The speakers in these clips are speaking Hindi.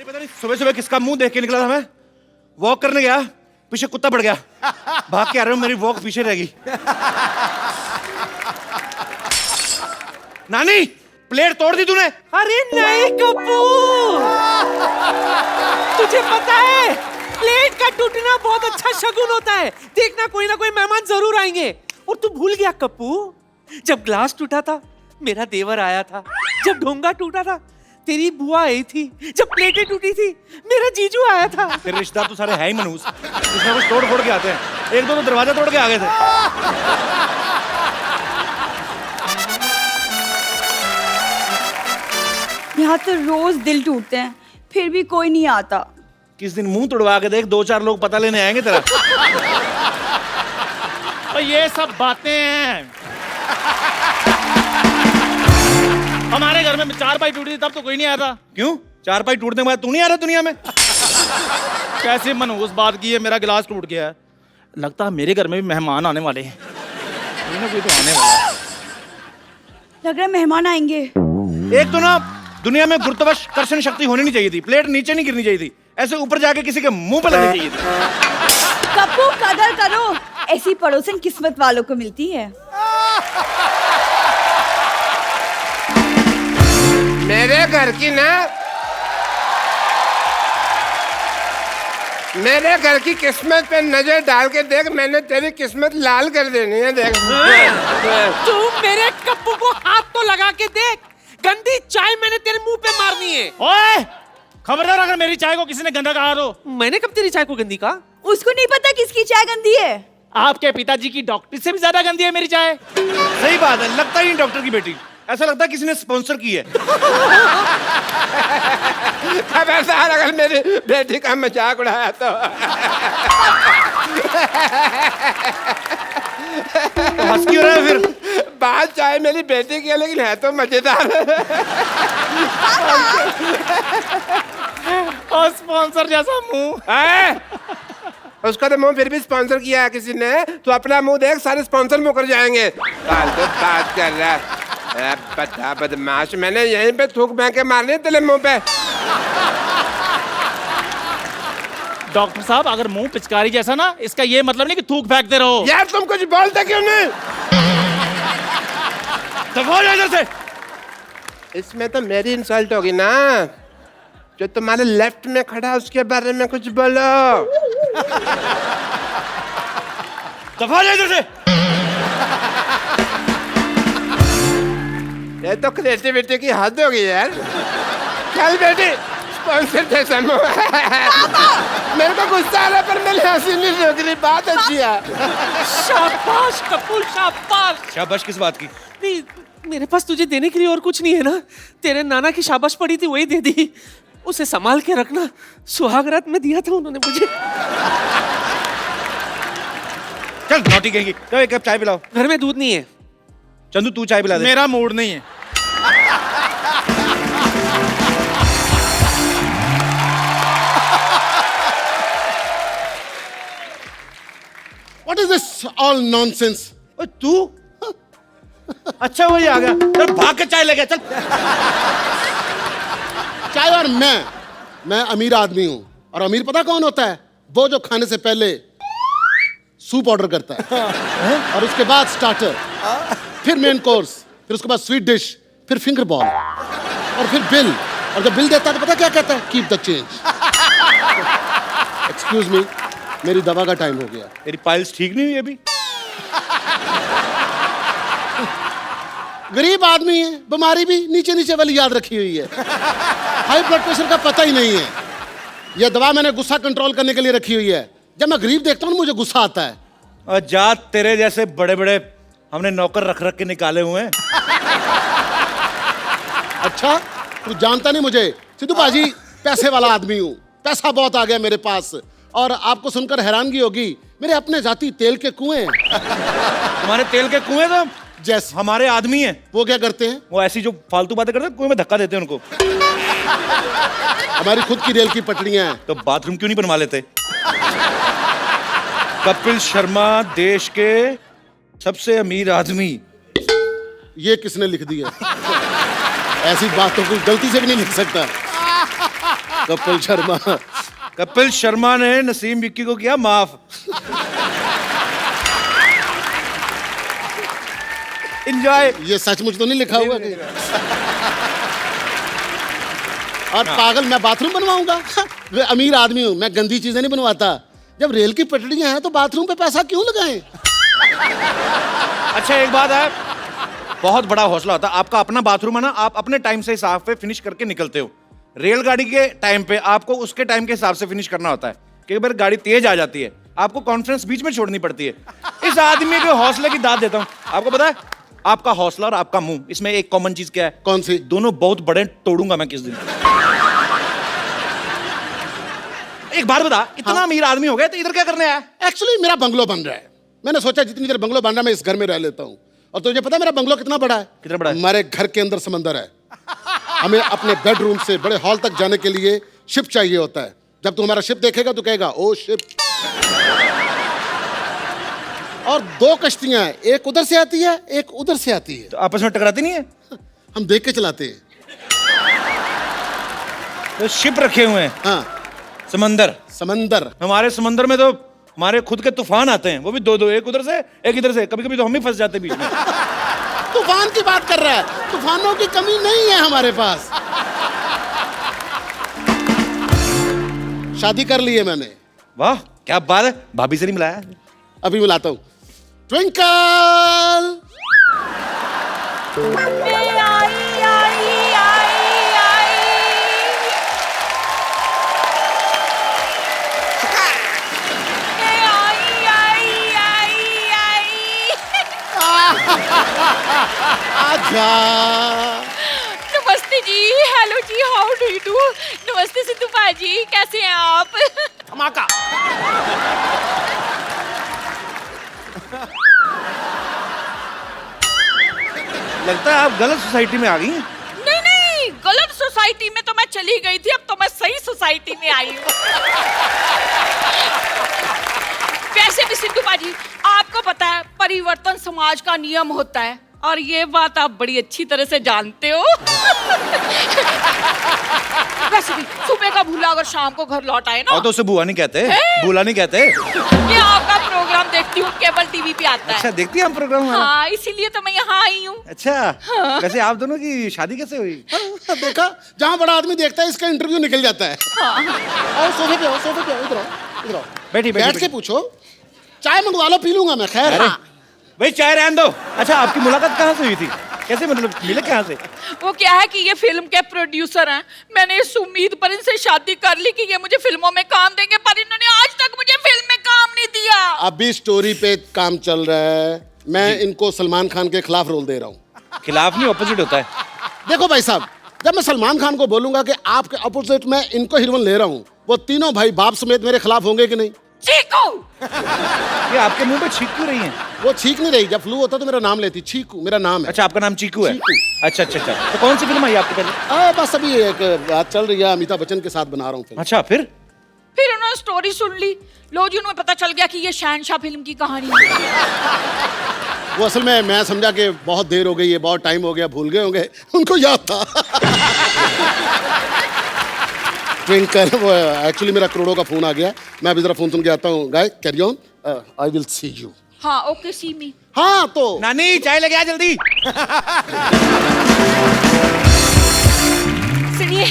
अरे पता नहीं सुबह सुबह किसका मुंह देख के निकला था मैं। वॉक करने गया, पीछे कुत्ता पड़ गया, भाग के आ रहा हूँ, मेरी वॉक पीछे रह गई। नानी प्लेट तोड़ दी तूने? अरे नहीं कप्पू, तुझे पता है प्लेट का टूटना बहुत अच्छा शगुन होता है। देखना कोई ना कोई मेहमान जरूर आएंगे। और तू भूल गया कप्पू, जब ग्लास टूटा था मेरा देवर आया था, जब ढोंगा टूटा था तेरी बुआ आई थी, जब प्लेटें टूटी थी मेरा जीजू आया था। तेरे रिश्तेदार तो सारे है ही मनहूस, कुछ ना कुछ तोड़ फोड़ के आते हैं। एक दो तो दरवाजा तोड़ के आ गए थे। यहाँ तो रोज दिल टूटते हैं, फिर भी कोई नहीं आता। किस दिन मुंह तोड़वा के देख, 2-4 लोग पता लेने आएंगे तेरा। और ये सब बातें हैं। हमारे घर में 4 पाई टूटी थी तब तो कोई नहीं आया था। क्यों? 4 पाई टूटने के बाद तू नहीं आ रहा दुनिया में? कैसे मनहूस बात की है, मेरा गिलास टूट गया है। लगता है मेरे घर में भी मेहमान आने वाले हैं। कोई ना कोई तो आने वाला है। लग रहा है मेहमान आएंगे। एक तो ना दुनिया में गुरुत्वाकर्षण शक्ति होनी नहीं चाहिए थी, प्लेट नीचे नहीं गिरनी चाहिए थी, ऐसे ऊपर जाके किसी के मुंह पे लगनी चाहिए थी। कप्पू कदर करो, ऐसी पड़ोसन किस्मत वालों को मिलती है। मेरे घर की ना, मेरे घर की किस्मत पे नजर डाल के देख, मैंने तेरी किस्मत लाल कर देनी है। देख तू मेरे कप्पू को हाथ तो लगा के देख, गंदी चाय मैंने तेरे मुंह पे मारनी है। ओए खबरदार, अगर मेरी चाय को किसी ने गंदा कहा तो। मैंने कब तेरी चाय को गंदी कहा? उसको नहीं पता किसकी चाय गंदी है। आपके पिताजी की डॉक्टर से भी ज्यादा गंदी है मेरी चाय। सही बात है, लगता ही नहीं डॉक्टर की बेटी, ऐसा लगता है किसी ने स्पॉन्सर की है। खबरदार अगर मेरी बेटी का मजाक उड़ाया तो। हंस क्यों रहा है फिर? बात चाहे मेरी बेटी की है, लेकिन है तो मजेदार। और स्पॉन्सर जैसा मुंह। उसका तो मुंह फिर भी स्पॉन्सर किया है किसी ने। तो अपना मुंह देख, सारे स्पॉन्सर मुकर जाएंगे। फालतू बात कर रहा है, पता बदमाश। मैंने यहीं पे थूक बह के मारनी है तेरे मुंह पे। डॉक्टर साहब, अगर मुंह पिचकारी जैसा ना, इसका ये मतलब नहीं कि थूक फेंकते रहो। यार तुम कुछ बोलते क्यों नहीं? दफा हो जा इधर से। इसमें तो मेरी इंसल्ट होगी ना। जो तुम्हारे लेफ्ट में खड़ा है उसके बारे में कुछ बोलो। दफा हो जा इधर से। ये तो क्रिएटिविटी की हद होगी यार। चल बेटी, स्पॉन्सर थे समूह। मेरे को गुस्सा आ रहा है, पर मैंने हंसी नहीं रोक रही। बात अच्छी है। शाबाश कपूर, शाबाश। शाबाश किस बात की? नहीं, मेरे पास तुझे देने के लिए और कुछ नहीं है ना। तेरे नाना की शाबाश पड़ी थी, वही दे दी। उसे संभाल के रखना, सुहागरात में दिया था उन्होंने मुझे। चल नौटी कहेंगी, तो एक कप चाय पिलाओ। घर में दूध नहीं है। चंदू तू चाय पिला दे। मेरा मूड नहीं है। What is this all nonsense? ओए तू? अच्छा वही आ गया, चल भाग के चाय ले गया। चल चाय और मैं अमीर आदमी हूं। और अमीर पता कौन होता है? वो जो खाने से पहले सूप ऑर्डर करता है, और उसके बाद स्टार्टर, फिर मेन कोर्स, फिर उसके बाद स्वीट डिश, फिर फिंगर बॉल, और फिर बिल। और जब बिल देता है तो पता क्या कहता है? Keep the change. Excuse me, मेरी दवा का टाइम हो गया। तेरी पाइल्स ठीक नहीं हुई अभी? गरीब आदमी है, बीमारी भी नीचे नीचे वाली याद रखी हुई है। हाई ब्लड प्रेशर का पता ही नहीं है। यह दवा मैंने गुस्सा कंट्रोल करने के लिए रखी हुई है। जब मैं गरीब देखता हूँ मुझे गुस्सा आता है। और जा, तेरे जैसे बड़े बड़े हमने नौकर रख रख के निकाले हुए हैं। अच्छा, तू जानता नहीं मुझे। सिद्धू बाजी पैसे वाला आदमी हूँ, पैसा बहुत आ गया मेरे पास। और आपको सुनकर हैरानगी होगी, मेरे अपने जाति तेल के कुएं हैं। तुम्हारे तेल के कुएं तो जैसे हमारे आदमी हैं। वो क्या करते हैं? वो ऐसी जो फालतू बातें करते हैं, कुएं में धक्का देते हैं उनको। हमारी खुद की रेल की पटरियां हैं। तो बाथरूम क्यों नहीं बनवा लेते? कपिल शर्मा देश के सबसे अमीर आदमी। ये किसने लिख दिया? ऐसी बातों को गलती से भी नहीं लिख सकता। कपिल शर्मा। कपिल शर्मा ने नसीम विक्की को किया माफ। एंजॉय। ये सचमुच तो नहीं लिखा हुआ कहीं? और पागल मैं बाथरूम बनवाऊंगा? मैं अमीर आदमी हूं, मैं गंदी चीजें नहीं बनवाता। जब रेल की पटरियां हैं तो बाथरूम पे पैसा क्यों लगाएं? अच्छा एक बात है, बहुत बड़ा हौसला होता है आपका। अपना बाथरूम है ना, आप अपने टाइम से हिसाब पे फिनिश करके निकलते हो। रेलगाड़ी के टाइम पे आपको उसके टाइम के हिसाब से फिनिश करना होता है। कई बार गाड़ी तेज आ जाती है, आपको कॉन्फ्रेंस बीच में छोड़नी पड़ती है। इस आदमी के हौसले की दाद देता हूं। आपको पता है, आपका हौसला और आपका मुंह, इसमें एक कॉमन चीज क्या है? कौन सी? दोनों बहुत बड़े, तोड़ूंगा मैं किस दिन। एक बात बता, इतना अमीर आदमी हो गया तो इधर क्या करने आया? एक्चुअली मेरा बंगलो बन रहा है। मैंने सोचा जितनी देर बंगलो बन रहा है मैं इस घर में रह लेता हूँ। और तुझे पता है मेरा बंगलो कितना बड़ा है? कितना बड़ा है? हमारे घर के अंदर समंदर है। हमें अपने बेडरूम से बड़े हॉल तक जाने के लिए शिप चाहिए होता है। जब तू हमारा शिप देखेगा तो कहेगा ओ शिप। और 2 कश्तियां हैं, एक उधर से आती है, एक उधर से आती है। तो आपस में टकराती नहीं है? हम देख के चलाते हैं। तो शिप रखे हुए हैं। हाँ, समंदर। समंदर। हमारे समंदर में तो हमारे खुद के तूफान आते हैं, वो भी 2-2, एक उधर से एक इधर से। कभी कभी तो हम ही फंस जाते हैं बीच में। तूफान की बात कर रहा है? तूफानों की कमी नहीं है हमारे पास। शादी कर ली है मैंने। वाह क्या बात है। भाभी से नहीं मिलाया? अभी मिलाता हूं। ट्विंकल। आजा। नमस्ते जी, हेलो जी, हाउ डू यू डू? नमस्ते सिद्धू भाजी, कैसे हैं आप? धमाका। लगता है आप गलत सोसाइटी में आ गई हैं। नहीं नहीं, गलत सोसाइटी में तो मैं चली गई थी, अब तो मैं सही सोसाइटी में आई हूँ। वैसे भी सिद्धू भाजी, आपको पता है परिवर्तन समाज का नियम होता है, और ये बात आप बड़ी अच्छी तरह से जानते हो। वैसे भी सुबह का भूला अगर शाम को घर लौट आए ना, और तो उसे बुआ नहीं कहते, भूला नहीं कहते। ये आपका प्रोग्राम देखती हूँ, केबल टीवी पे आता अच्छा है। देखती हैं हम प्रोग्राम हमारा? हाँ, इसीलिए तो मैं यहाँ आई हूँ। अच्छा वैसे आप दोनों की शादी कैसे हुई? देखा, जहां बड़ा आदमी देखता है इसका इंटरव्यू निकल जाता है। आओ सोफे पे आओ, सोफे पे आओ, इधर आओ, इधर आओ। बैठी बैठ के पूछो। चाय मंगवा लो, पी लूंगा मैं। खैर अरे भाई चाय रहने दो। अच्छा आपकी मुलाकात कहाँ से हुई थी? कैसे मतलब मिले कहाँ से? वो क्या है कि ये फिल्म के प्रोड्यूसर हैं। मैंने इस उम्मीद पर इनसे शादी कर ली कि ये मुझे फिल्मों में काम देंगे, पर इन्होंने आज तक मुझे फिल्म में काम नहीं दिया। अभी स्टोरी पे काम चल रहा है। मैं इनको सलमान खान के खिलाफ रोल दे रहा हूँ। खिलाफ नहीं, ऑपोजिट होता है। देखो भाई साहब, जब मैं सलमान खान को बोलूंगा कि आपके अपोजिट मैं इनको हीरोइन ले रहा हूँ, वो तीनों भाई बाप समेत मेरे खिलाफ होंगे कि नहीं? चीकू। ये आपके मुंह पे छींक क्यों रही हैं? वो छींक नहीं रही। जब फ्लू होता तो मेरा नाम लेती। चीकू मेरा नाम है। अच्छा आपका नाम चीकू है? चीकू। अच्छा अच्छा अच्छा। तो कौन सी फिल्म आई आपकी पहले? बस अभी एक बात चल रही है, अमिताभ बच्चन के साथ बना रहा हूँ फिल्म। अच्छा फिर उन्होंने स्टोरी सुन ली, लो जी, उन्हें पता चल गया कि ये शहनशाह फिल्म की कहानी है। वो असल में मैं समझा कि बहुत देर हो गई है, बहुत टाइम हो गया, भूल गए होंगे, उनको याद था। ट्विंकल, वो एक्चुअली मेरा करोड़ों का फोन आ गया। मैं अभी जरा फोन सुन के आता हूँ। Guy carry on, I will see you. हाँ ओके, सी मी। हाँ तो नानी चाय लेके आ जल्दी। सुनिए,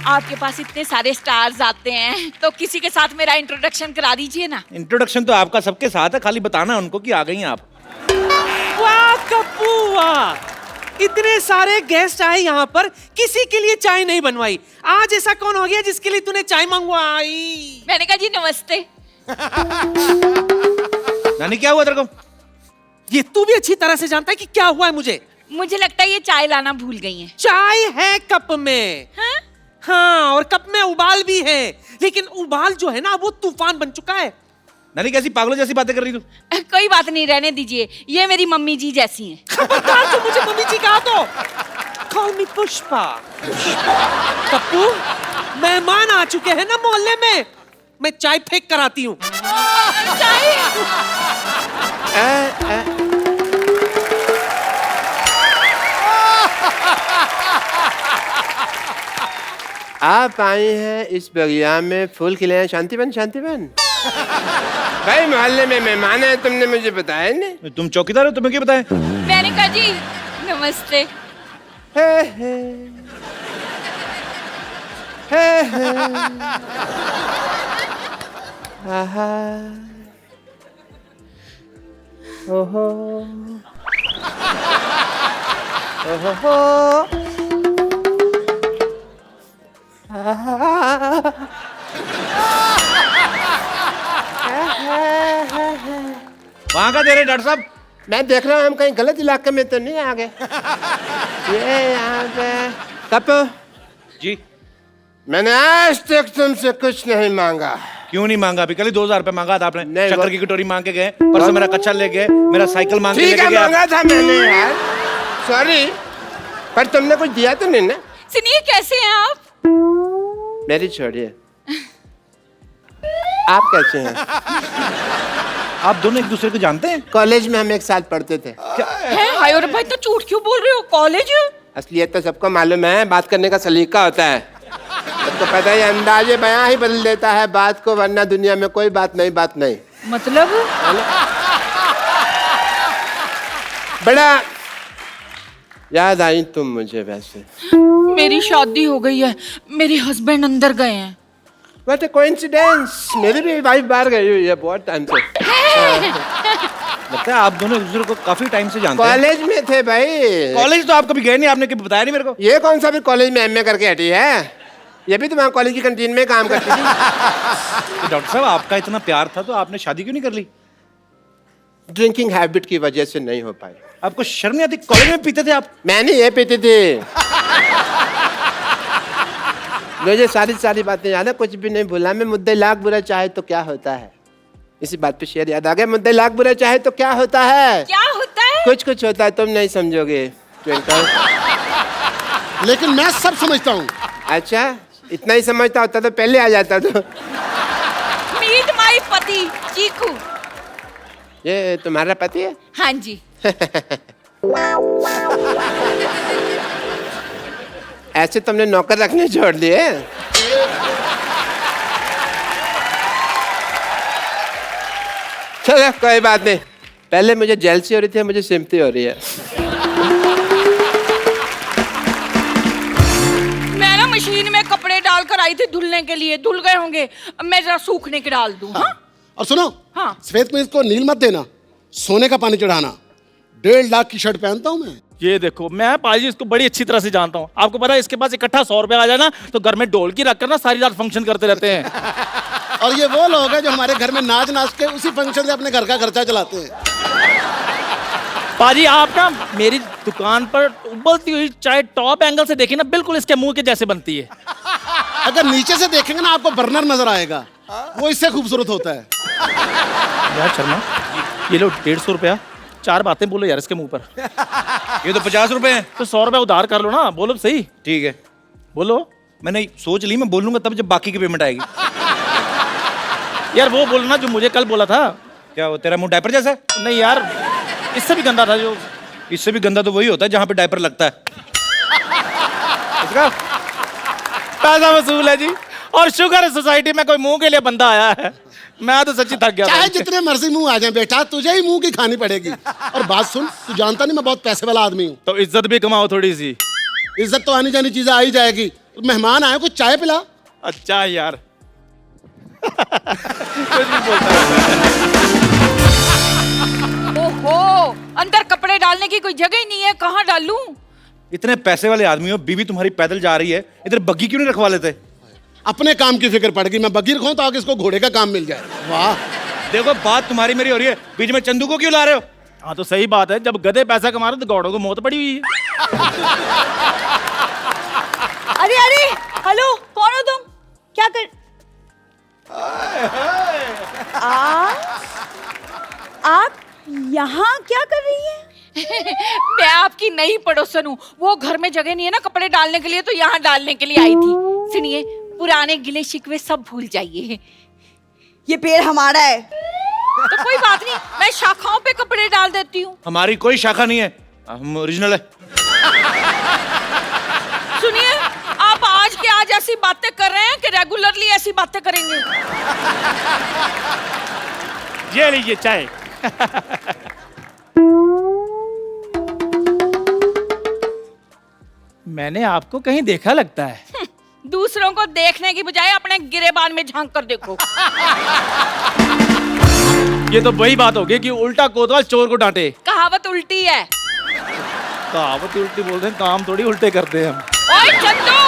आपके पास इतने सारे स्टार्स आते हैं, तो किसी के साथ मेरा इंट्रोडक्शन करा दीजिए ना। इंट्रोडक्शन तो आपका सबके साथ है, खाली बताना उनको कि आ गई हैं आप। वाह कप्पू वाह, इतने सारे गेस्ट आए यहाँ पर, किसी के लिए चाय नहीं बनवाई। आज ऐसा कौन हो गया जिसके लिए तूने चाय मंगवाई? मैंने कहा जी नमस्ते। नानी क्या हुआ तेरे को? ये तू भी अच्छी तरह से जानता है कि क्या हुआ है मुझे। मुझे लगता है ये चाय लाना भूल गई हैं। चाय है कप में। हाँ? हाँ, और कप में उबाल भी है, लेकिन उबाल जो है ना वो तूफान बन चुका है। नानी कैसी पागलों जैसी बातें कर रही तू? कोई बात नहीं, रहने दीजिए, ये मेरी मम्मी जी जैसी हैं। खबरदार तू मुझे मम्मी जी कहा तो। Call me Pushpa. कप्पू, मेहमान आ चुके हैं ना मोहल्ले में, मैं चाय फेंक कर आती हूँ। चाय? आप आई हैं इस बगिया में फूल खिले हैं शांतिवन शांतिवन। भाई मोहल्ले में मेहमान है, तुमने मुझे बताया नहीं। तुम चौकीदार हो, तुम्हें क्या बताएं? मेनका जी नमस्ते। हे हे हे हे आहा ओहो ओहो वहां का दे रहे डॉक्टर साहब? मैं देख रहा हूँ हम कहीं गलत इलाके में तो नहीं आ गए। ये यहाँ पे कपू, जी मैंने आज तक तुमसे कुछ नहीं मांगा। क्यों नहीं मांगा? अभी कल ही 2000 रुपए मांगा था आपने। नहीं, शक्कर वो- की कटोरी मांग के गए, परसों मेरा कच्चा ले गए, मेरा साइकिल मांग के ठीक है लेके गए। मांगा था मैंने यार, सॉरी, पर तुमने कुछ दिया तो नहीं ना। सुनिए कैसे हैं आप? मेरी छोड़िए, आप कैसे हैं? आप दोनों एक दूसरे को जानते हैं? कॉलेज में हम एक साथ पढ़ते थे। हैं हाय और भाई तो झूठ क्यों बोल रहे हो? कॉलेज? असलियत तो सबको मालूम है, बात करने का सलीका होता है। सबको पता है अंदाजे बयां ही बदल देता है बात को, वरना दुनिया में कोई बात नहीं। मतलब बड़ा याद आई तुम मुझे। वैसे मेरी शादी हो गई है, मेरे हस्बैंड अंदर गए हैं। व्हाट अ कोइंसिडेंस, मेरी भी वाइफ बाहर गई हुई है बहुत टाइम से। लगता है आप दोनों एक दूसरे को काफी टाइम से जानते हैं। कॉलेज में थे भाई। कॉलेज तो आप कभी गए नहीं, आपने कभी बताया नहीं मेरे को। ये कौन सा भी कॉलेज में एमए करके हटी है? ये भी तुम्हारे कॉलेज की कैंटीन में काम करती थी। तो डॉक्टर साहब आपका इतना प्यार था तो आपने शादी क्यों नहीं कर ली? ड्रिंकिंग हैबिट की वजह से नहीं हो पाई। आपको शर्म नहीं आती? कॉलेज में पीते थे आप? मैंने ये पीती थी। मुझे सारी बातें याद है, कुछ भी नहीं भूला मैं। मुद्दे लाख बुरा चाहे तो क्या होता है, इसी बात पे शेर याद आ गया। मुद्दे लाख बुरा चाहे तो क्या होता है? क्या होता है? कुछ होता है, तुम नहीं समझोगे ट्विंकल। लेकिन मैं सब समझता हूँ। अच्छा, इतना ही समझता होता तो पहले आ जाता। तो मीट माई पति चीकू। ये तुम्हारा पति है? हाँ जी। ऐसे तुमने नौकर रखने छोड़ दिए? चलो कोई बात नहीं, पहले मुझे जेलसी हो रही थी, मुझे सिम्पटी हो रही है। मैं ना मशीन में कपड़े डालकर आई थी धुलने के लिए, धुल गए होंगे, अब मैं जरा सूखने के डाल दूं। हाँ? और सुनो, हाँ। सफेद कमीज को नील मत देना, सोने का पानी चढ़ाना। 1.5 लाख की शर्ट पहनता हूँ मैं। ये देखो, मैं पाजी इसको बड़ी अच्छी तरह से जानता हूँ। आपको पता है इसके पास इकट्ठा 100 रुपया आ जाए ना तो घर में ढोलकी रखकर ना सारी रात फंक्शन करते रहते हैं। और ये वो लोग हैं जो हमारे घर में नाच के उसी फंक्शन से अपने घर का खर्चा चलाते हैं। पाजी आप ना मेरी दुकान पर उबलती हुई चाय टॉप एंगल से देखिए ना, बिल्कुल इसके मुंह के जैसे बनती है। अगर नीचे से देखेंगे ना आपको बर्नर नजर आएगा, वो इससे खूबसूरत होता है। यार शर्मा, ये लो 150 रुपया, 4 बातें बोलो यार इसके मुंह पर। ये तो 50 रुपए हैं। तो 100 रुपया उधार कर लो ना, बोलो सही। ठीक है, बोलो। मैंने सोच ली, मैं बोलूंगा तब जब बाकी की पेमेंट आएगी। यार वो बोलना जो मुझे कल बोला था। क्या वो तेरा मुंह डायपर जैसा है? नहीं यार, इससे भी गंदा था जो। इससे भी गंदा तो वही होता है जहां पे डायपर लगता है। इसका पैसा वसूल है जी, और शुगर है सोसाइटी में कोई मुंह के लिए बंदा आया है। मैं तो सच्ची थक गया। चाहे जितने मर्जी मुंह आ जाए बेटा, तुझे ही मुंह की खानी पड़ेगी। और बात सुन, तू जानता नहीं मैं बहुत पैसे वाला आदमी हूँ। तो इज्जत भी कमाओ थोड़ी सी। इज्जत तो आनी जानी चीजें आ ही जाएगी। मेहमान आए, कुछ चाय पिला। अच्छा यार। कुछ भी बोलता है। ओहो, अंदर कपड़े डालने की कोई जगह ही नहीं है, कहाँ डालूं? इतने पैसे वाले आदमी हो, बीवी तुम्हारी पैदल जा रही है, इधर बग्गी क्यों नहीं रखवा लेते? अपने काम की फिक्र पड़ गई। मैं बगीर खाऊं तो आगे इसको घोड़े का काम मिल जाए। वाह, देखो बात तुम्हारी मेरी हो रही है, बीच में चंदू को क्यों ला रहे हो? हाँ तो सही बात है, जब गधे पैसा कमा रहे तो गौड़ों को मौत पड़ी हुई है। अरे अरे, हेलो, कौन हो तुम? क्या कर आप यहाँ क्या कर रही हैं? मैं आपकी नई पड़ोसन हूँ, वो घर में जगह नहीं है ना कपड़े डालने के लिए, तो यहाँ डालने के लिए आई थी। सुनिए, पुराने गिले शिकवे सब भूल जाइए। ये पेड़ हमारा है। तो कोई बात नहीं, मैं शाखाओं पे कपड़े डाल देती हूँ। हमारी कोई शाखा नहीं है, हम ओरिजिनल है। सुनिए, आप आ आज के आज ऐसी बातें कर रहे हैं कि रेगुलरली ऐसी बातें करेंगे। ये लीजिए चाय। मैंने आपको कहीं देखा लगता है। दूसरों को देखने की बजाय अपने गिरेबान में झांक कर देखो। ये तो वही बात होगी कि उल्टा कोतवाल चोर को डांटे। कहावत उल्टी है। कहावत उल्टी बोलते हैं, काम थोड़ी उल्टे करते हैं हम। ओए चंदू,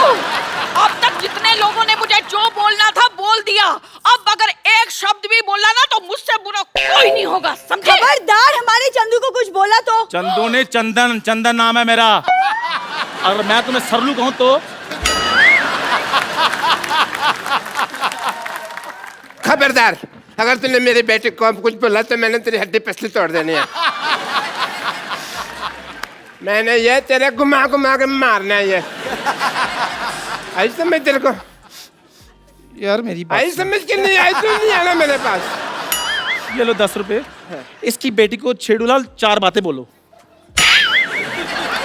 अब तक जितने लोगों ने मुझे जो बोलना था बोल दिया। अब अगर एक शब्द भी बोला ना तो मुझसे बुरा कोई नहीं होगा, समझे? खबरदार हमारे चंदू को कुछ बोला तो। चंदू ने चंदन, चंदन नाम है मेरा। अगर मैं तुम्हें सरलू कहूं तो खबरदार, अगर तूने मेरे बेटे को कुछ बोला तो मैंने तेरी हड्डी पसली तोड़ देनी है। मैंने ये तेरे घुमा घुमा के मारना है। ये आई समझ तेरे को? यार मेरी बात आई समझ के नहीं आई, तू नहीं आना मेरे पास। ये लो 10 रुपए। इसकी बेटी को छेड़ूलाल 4 बातें बोलो।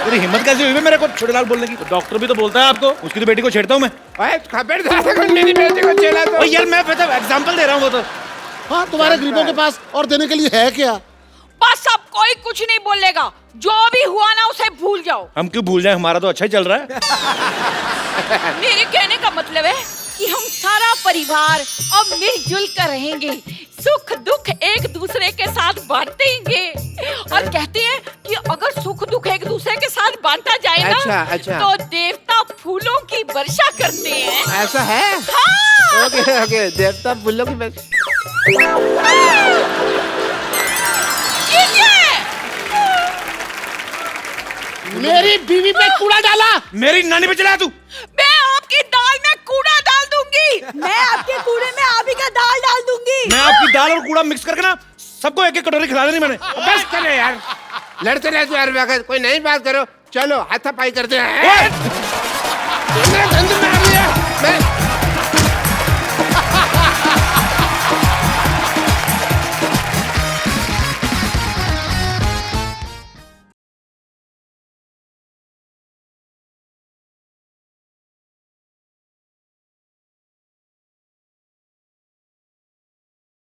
तेरी हिम्मत कैसे हुई मेरे को छोटेलाल बोलने की? डॉक्टर भी तो बोलता है आपको। उसकी तो बेटी को छेड़ता हूँ मैं। ओए खबरदार, अगर मेरी बेटी को छेड़ा तो। ओ यार मैं एग्जांपल दे रहा हूँ वो तो। हाँ, तुम्हारे गरीबों के पास और देने के लिए है क्या? बस अब कोई कुछ नहीं बोलेगा। जो भी हुआ ना उसे भूल जाओ। हम क्यों भूल जाए, हमारा तो अच्छा ही चल रहा है। मेरे कहने का मतलब है कि हम सारा परिवार अब मिलजुल कर रहेंगे, सुख दुख एक दूसरे के साथ बांटेंगे। और कहते हैं कि अगर सुख दुख एक दूसरे के साथ बांटा जाए ना, अच्छा। तो देवता फूलों की वर्षा करते हैं। ऐसा है? हाँ। ओके ओके, देवता फूलों की बस। मेरी बीवी पे कूड़ा डाला। मेरी नानी पे चला तू। मैं आपकी दाल में कूड़ा डाल दूंगी। मैं आपके कूड़े में आप ही का दाल डाल दूंगी। मैं आपकी दाल और कूड़ा मिक्स करके ना सबको एक एक कटोरी खिला देनी मैंने। बस करो यार, लड़ते रहते यार। कोई नई बात करो, चलो हाथापाई करते हैं।